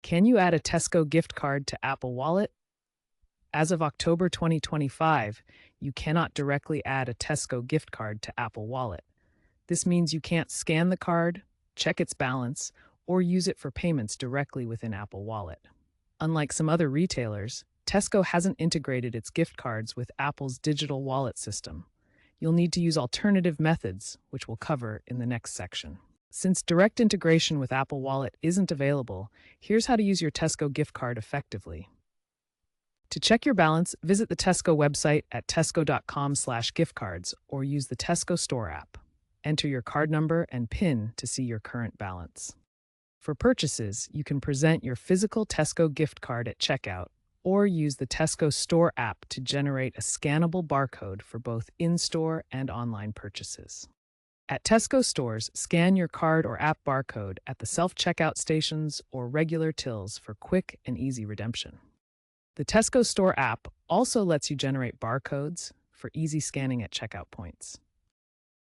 Can you add a Tesco gift card to Apple Wallet? As of October 2025, you cannot directly add a Tesco gift card to Apple Wallet. This means you can't scan the card, check its balance, or use it for payments directly within Apple Wallet. Unlike some other retailers, Tesco hasn't integrated its gift cards with Apple's digital wallet system. You'll need to use alternative methods, which we'll cover in the next section. Since direct integration with Apple Wallet isn't available, here's how to use your Tesco gift card effectively. To check your balance, visit the Tesco website at tesco.com/giftcards or use the Tesco Store app. Enter your card number and PIN to see your current balance. For purchases, you can present your physical Tesco gift card at checkout or use the Tesco Store app to generate a scannable barcode for both in-store and online purchases. At Tesco stores, scan your card or app barcode at the self-checkout stations or regular tills for quick and easy redemption. The Tesco Store app also lets you generate barcodes for easy scanning at checkout points.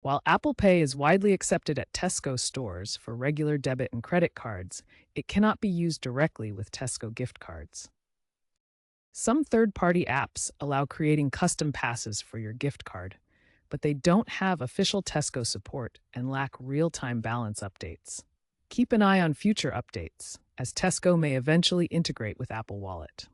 While Apple Pay is widely accepted at Tesco stores for regular debit and credit cards, it cannot be used directly with Tesco gift cards. Some third-party apps allow creating custom passes for your gift card, but they don't have official Tesco support and lack real-time balance updates. Keep an eye on future updates, as Tesco may eventually integrate with Apple Wallet.